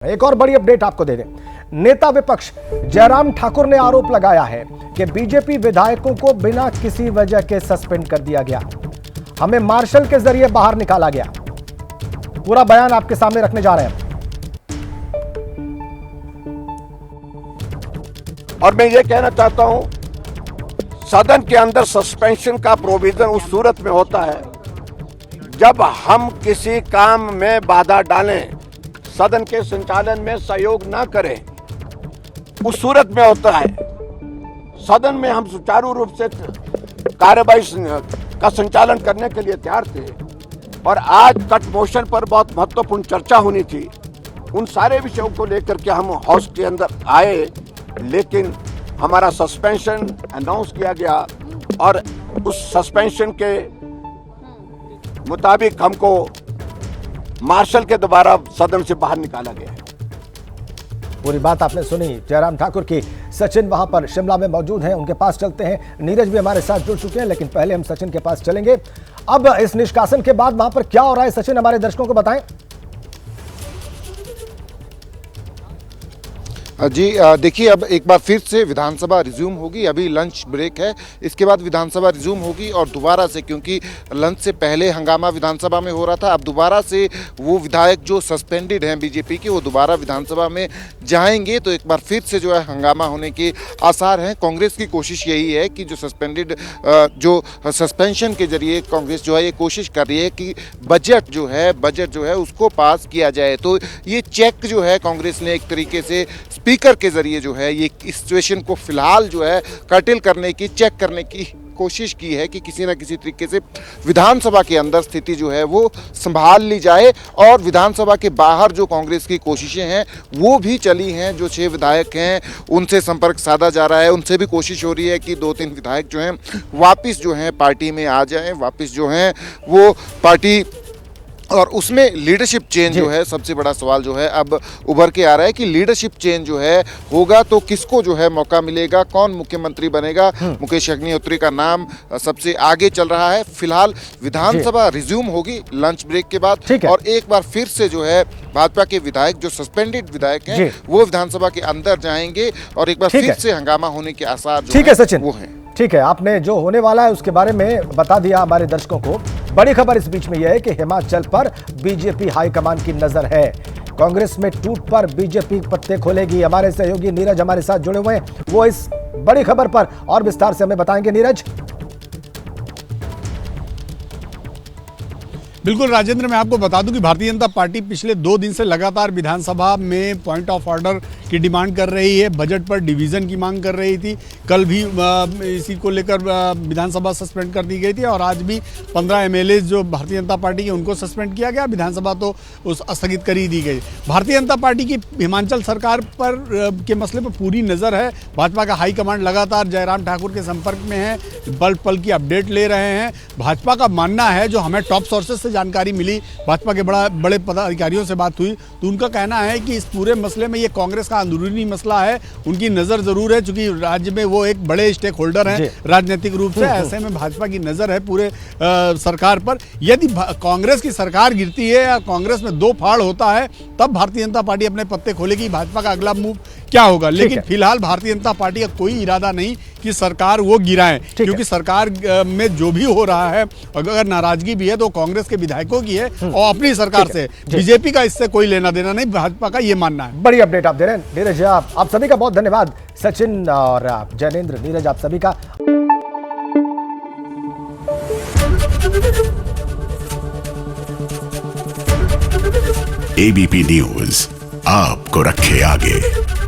एक और बड़ी अपडेट आपको दे दें। नेता विपक्ष जयराम ठाकुर ने आरोप लगाया है कि बीजेपी विधायकों को बिना किसी वजह के सस्पेंड कर दिया गया, हमें मार्शल के जरिए बाहर निकाला गया। पूरा बयान आपके सामने रखने जा रहे हैं। और मैं ये कहना चाहता हूं, सदन के अंदर सस्पेंशन का प्रोविजन उस सूरत में होता है जब हम किसी काम में बाधा डालें, सदन के संचालन में सहयोग ना करें, उस सूरत में होता है। सदन में हम सुचारू रूप से कार्यवाही का संचालन करने के लिए तैयार थे और आज कट मोशन पर बहुत महत्वपूर्ण चर्चा होनी थी। उन सारे विषयों को लेकर के हम हाउस के अंदर आए, लेकिन हमारा सस्पेंशन अनाउंस किया गया और उस सस्पेंशन के मुताबिक हमको मार्शल के द्वारा सदन से बाहर निकाला गया है। पूरी बात आपने सुनी जयराम ठाकुर की। सचिन वहां पर शिमला में मौजूद हैं, उनके पास चलते हैं। नीरज भी हमारे साथ जुड़ चुके हैं, लेकिन पहले हम सचिन के पास चलेंगे। अब इस निष्कासन के बाद वहां पर क्या हो रहा है, सचिन हमारे दर्शकों को बताएं। जी देखिए, अब एक बार फिर से विधानसभा रिज्यूम होगी। अभी लंच ब्रेक है, इसके बाद विधानसभा रिज्यूम होगी और दोबारा से, क्योंकि लंच से पहले हंगामा विधानसभा में हो रहा था, अब दोबारा से वो विधायक जो सस्पेंडेड हैं बीजेपी के, वो दोबारा विधानसभा में जाएंगे। तो एक बार फिर से जो है हंगामा होने के आसार हैं। कांग्रेस की कोशिश यही है कि जो सस्पेंशन के जरिए कांग्रेस जो है ये कोशिश कर रही है कि बजट जो है उसको पास किया जाए। तो ये चेक जो है कांग्रेस ने एक तरीके से स्पीकर के जरिए जो है ये इस सिचुएशन को फिलहाल जो है कर्टेल करने की, चेक करने की कोशिश की है कि किसी न किसी तरीके से विधानसभा के अंदर स्थिति जो है वो संभाल ली जाए। और विधानसभा के बाहर जो कांग्रेस की कोशिशें हैं वो भी चली हैं। जो 6 विधायक हैं उनसे संपर्क साधा जा रहा है, उनसे भी कोशिश हो रही है कि 2-3 विधायक जो हैं वापस जो हैं पार्टी में आ जाएं, वापस जो हैं वो पार्टी। और उसमें लीडरशिप चेंज जो है, सबसे बड़ा सवाल जो है अब उभर के आ रहा है कि लीडरशिप चेंज जो है होगा तो किसको जो है मौका मिलेगा, कौन मुख्यमंत्री बनेगा। मुकेश अग्निहोत्री का नाम सबसे आगे चल रहा है। फिलहाल विधानसभा रिज्यूम होगी लंच ब्रेक के बाद और एक बार फिर से जो है भाजपा के विधायक, जो सस्पेंडेड विधायक हैं, वो विधानसभा के अंदर जाएंगे और एक बार फिर से हंगामा होने के आसार जो है सचिन वो हैं। ठीक है, आपने जो होने वाला है उसके बारे में बता दिया हमारे दर्शकों को। बड़ी खबर इस बीच में यह है कि हिमाचल पर बीजेपी हाईकमान की नजर है। कांग्रेस में टूट पर बीजेपी पत्ते खोलेगी। हमारे सहयोगी नीरज हमारे साथ जुड़े हुए हैं, वो इस बड़ी खबर पर और विस्तार से हमें बताएंगे। नीरज। बिल्कुल राजेंद्र, मैं आपको बता दूं कि भारतीय जनता पार्टी पिछले 2 दिन से लगातार विधानसभा में पॉइंट ऑफ ऑर्डर की डिमांड कर रही है, बजट पर डिवीज़न की मांग कर रही थी। कल भी इसी को लेकर विधानसभा सस्पेंड कर दी गई थी और आज भी 15 एमएलए जो भारतीय जनता पार्टी के उनको सस्पेंड किया गया। विधानसभा तो उस स्थगित कर ही दी गई। भारतीय जनता पार्टी की हिमाचल सरकार पर के मसले पर पूरी नज़र है। भाजपा का हाईकमांड लगातार जयराम ठाकुर के संपर्क में है, पल पल की अपडेट ले रहे हैं। भाजपा का मानना है, जो हमें टॉप सोर्सेज से जानकारी मिली, भाजपा के बड़े पदाधिकारियों से बात हुई, तो उनका कहना है कि इस पूरे मसले में ये कांग्रेस का अंदरूनी मसला है। उनकी नज़र जरूर है, चूंकि राज्य में वो एक बड़े स्टेक होल्डर हैं राजनीतिक रूप से। ऐसे में भाजपा की नज़र है पूरे सरकार पर। यदि कांग्रेस की सरकार गिरती है या कांग्रेस में 2 फाड़ होता है, तब भारतीय जनता पार्टी अपने पत्ते खोलेगी। भाजपा का अगला मूव क्या होगा, लेकिन फिलहाल भारतीय जनता पार्टी का कोई इरादा नहीं कि सरकार वो गिराएं, क्योंकि सरकार में जो भी हो रहा है, अगर नाराजगी भी है तो कांग्रेस के विधायकों की है और अपनी सरकार से। बीजेपी का इससे कोई लेना देना नहीं, भाजपा का ये मानना है। बड़ी अपडेट आप दे रहे हैं नीरज। आप सभी का बहुत धन्यवाद। सचिन और जैनेंद्र, नीरज, आप सभी का। एबीपी न्यूज आपको रखे आगे।